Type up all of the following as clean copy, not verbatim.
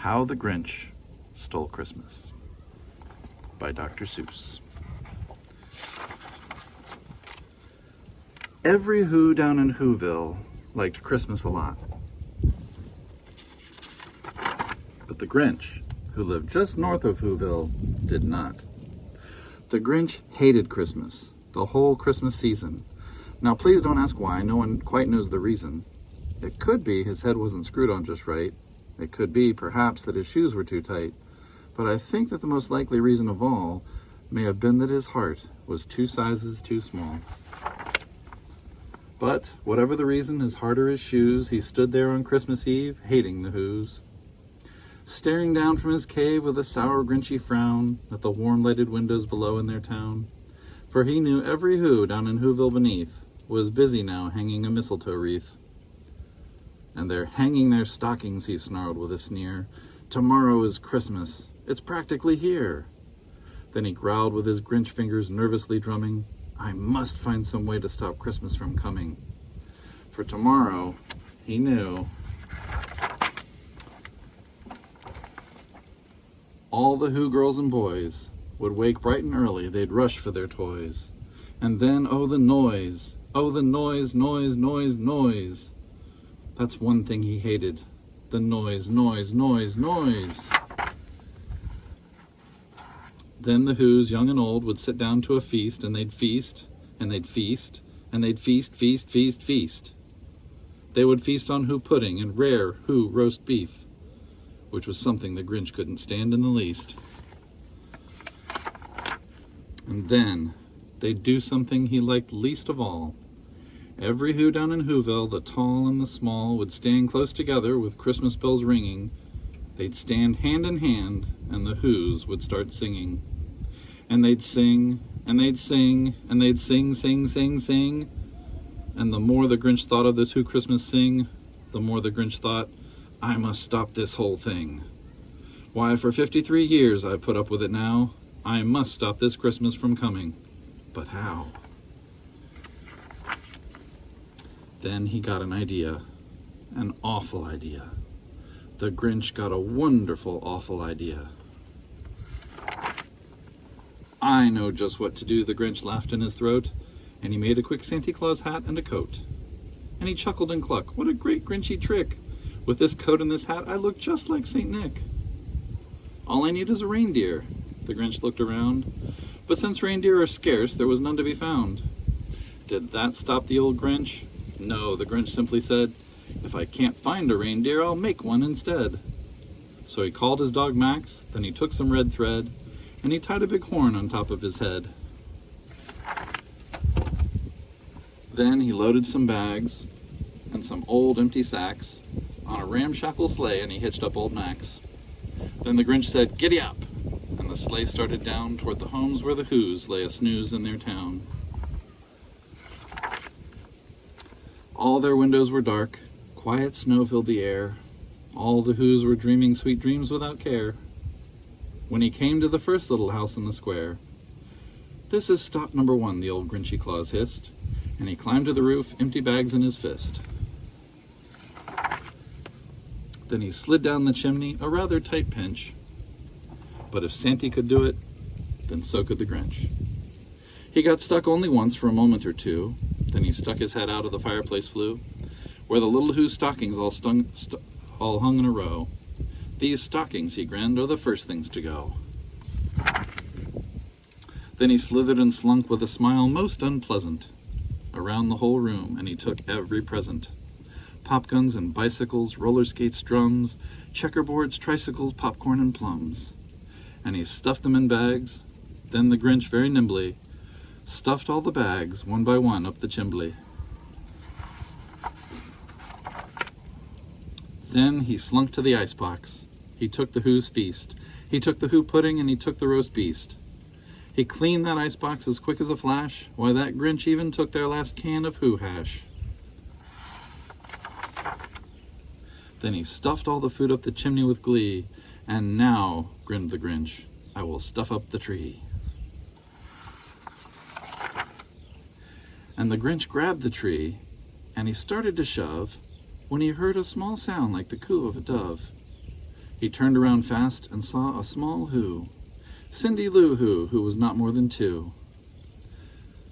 How the Grinch Stole Christmas by Dr. Seuss. Every Who down in Whoville liked Christmas a lot. But the Grinch, who lived just north of Whoville, did not. The Grinch hated Christmas, the whole Christmas season. Now please don't ask why, no one quite knows the reason. It could be his head wasn't screwed on just right. It could be, perhaps, that his shoes were too tight. But I think that the most likely reason of all may have been that his heart was 2 sizes too small. But, whatever the reason, his heart or his shoes, he stood there on Christmas Eve, hating the Whos. Staring down from his cave with a sour, grinchy frown at the warm-lighted windows below in their town. For he knew every Who down in Whoville beneath was busy now hanging a mistletoe wreath. And they're hanging their stockings, he snarled with a sneer. Tomorrow is Christmas. It's practically here. Then he growled with his Grinch fingers nervously drumming, I must find some way to stop Christmas from coming. For tomorrow, he knew, all the Who girls and boys would wake bright and early, they'd rush for their toys. And then, oh the noise, noise, noise. That's one thing he hated, the noise. Then the Whos, young and old, would sit down to a feast, and they'd feast, and they'd feast, and they'd feast. They would feast on Who pudding and rare Who roast beef, which was something the Grinch couldn't stand in the least. And then they'd do something he liked least of all. Every Who down in Whoville, the tall and the small, would stand close together with Christmas bells ringing. They'd stand hand in hand, and the Whos would start singing. And they'd sing, and they'd sing, and they'd sing. And the more the Grinch thought of this Who Christmas sing, the more the Grinch thought, I must stop this whole thing. Why, for 53 years I've put up with it now. I must stop this Christmas from coming. But how? Then he got an idea, an awful idea. The Grinch got a wonderful, awful idea. I know just what to do, the Grinch laughed in his throat, and he made a quick Santa Claus hat and a coat. And he chuckled and clucked, what a great Grinchy trick! With this coat and this hat, I look just like Saint Nick. All I need is a reindeer. The Grinch looked around, but since reindeer are scarce, there was none to be found. Did that stop the old Grinch? No, the Grinch simply said, if I can't find a reindeer, I'll make one instead. So he called his dog Max, then he took some red thread, and he tied a big horn on top of his head. Then he loaded some bags and some old empty sacks on a ramshackle sleigh, and he hitched up old Max. Then the Grinch said, giddy up, and the sleigh started down toward the homes where the Whos lay a snooze in their town. All their windows were dark, quiet snow filled the air. All the Whos were dreaming sweet dreams without care. When he came to the first little house in the square, this is stop number 1, the old Grinchy Claus hissed, and he climbed to the roof, empty bags in his fist. Then he slid down the chimney, a rather tight pinch. But if Santy could do it, then so could the Grinch. He got stuck only once for a moment or two. Then he stuck his head out of the fireplace flue, where the little Who stockings all hung in a row. These stockings, he grinned, are the first things to go. Then he slithered and slunk with a smile most unpleasant around the whole room, and he took every present. Pop guns and bicycles, roller skates, drums, checkerboards, tricycles, popcorn, and plums. And he stuffed them in bags. Then the Grinch, very nimbly, stuffed all the bags, one by one, up the chimbley. Then he slunk to the icebox. He took the Who's feast. He took the Who pudding, and he took the roast beast. He cleaned that icebox as quick as a flash. Why, that Grinch even took their last can of Who hash. Then he stuffed all the food up the chimney with glee. And now, grinned the Grinch, I will stuff up the tree. And the Grinch grabbed the tree, and he started to shove, when he heard a small sound like the coo of a dove. He turned around fast and saw a small Who, Cindy Lou Who was not more than 2.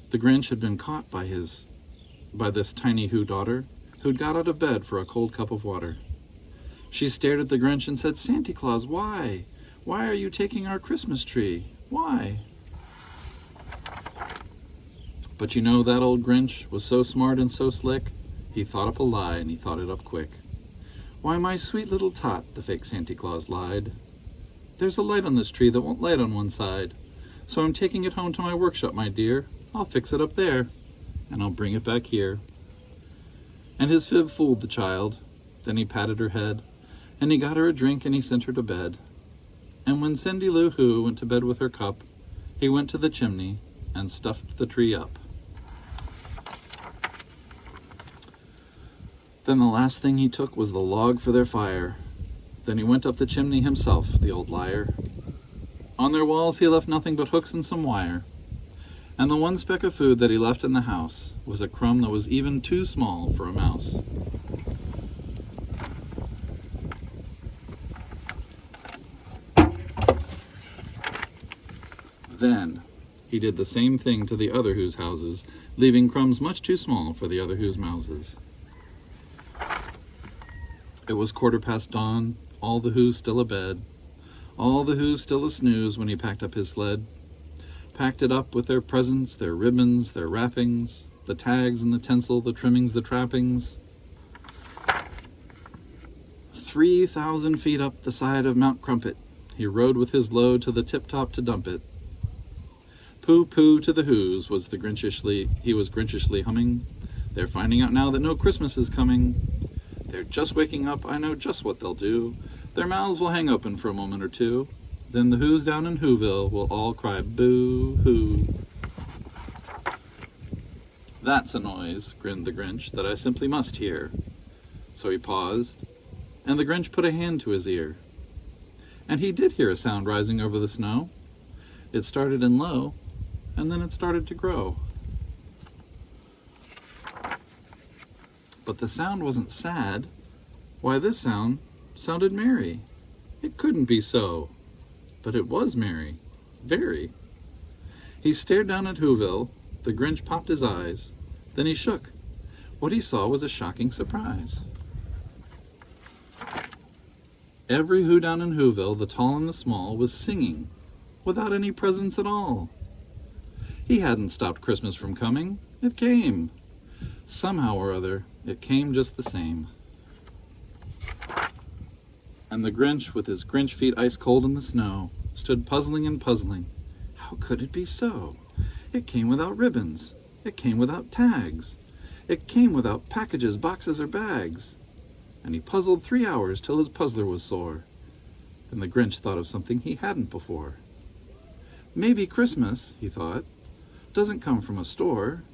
The Grinch had been caught by this tiny Who daughter, who'd got out of bed for a cold cup of water. She stared at the Grinch and said, "Santa Claus, why? Why are you taking our Christmas tree? Why?" But you know, that old Grinch was so smart and so slick, he thought up a lie, and he thought it up quick. "Why, my sweet little tot," the fake Santa Claus lied, "there's a light on this tree that won't light on one side. So I'm taking it home to my workshop, my dear. I'll fix it up there, and I'll bring it back here." And his fib fooled the child. Then he patted her head, and he got her a drink, and he sent her to bed. And when Cindy Lou Who went to bed with her cup, he went to the chimney and stuffed the tree up. Then the last thing he took was the log for their fire. Then he went up the chimney himself, the old liar. On their walls he left nothing but hooks and some wire. And the one speck of food that he left in the house was a crumb that was even too small for a mouse. Then he did the same thing to the other Who's houses, leaving crumbs much too small for the other Who's mouses. It was 1/4 dawn, all the Who's still abed, all the Who's still a snooze when he packed up his sled. Packed it up with their presents, their ribbons, their wrappings, the tags and the tinsel, the trimmings, the trappings. 3,000 feet up the side of Mount Crumpet, he rode with his load to the tip-top to dump it. Pooh-pooh to the Who's he was grinchishly humming. They're finding out now that no Christmas is coming. They're just waking up, I know just what they'll do. Their mouths will hang open for a moment or two. Then the Who's down in Whoville will all cry boo-hoo. "That's a noise," grinned the Grinch, "that I simply must hear." So he paused, and the Grinch put a hand to his ear. And he did hear a sound rising over the snow. It started in low, and then it started to grow. But the sound wasn't sad. Why, this sound sounded merry. It couldn't be so. But it was merry. Very. He stared down at Whoville. The Grinch popped his eyes. Then he shook. What he saw was a shocking surprise. Every Who down in Whoville, the tall and the small, was singing, without any presents at all. He hadn't stopped Christmas from coming. It came. Somehow or other, it came just the same. And the Grinch, with his Grinch feet ice cold in the snow, stood puzzling and puzzling. How could it be so? It came without ribbons. It came without tags. It came without packages, boxes, or bags. And he puzzled 3 hours till his puzzler was sore. Then the Grinch thought of something he hadn't before. Maybe Christmas, he thought, doesn't come from a store.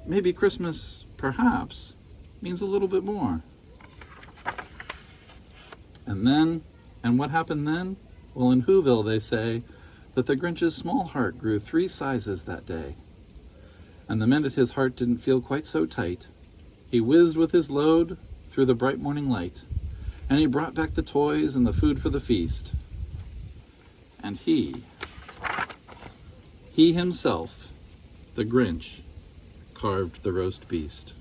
Maybe Christmas, perhaps, means a little bit more. And what happened then? Well, in Whoville they say that the Grinch's small heart grew 3 sizes that day. And the minute his heart didn't feel quite so tight, he whizzed with his load through the bright morning light, and he brought back the toys and the food for the feast. And he himself, the Grinch, carved the roast beast.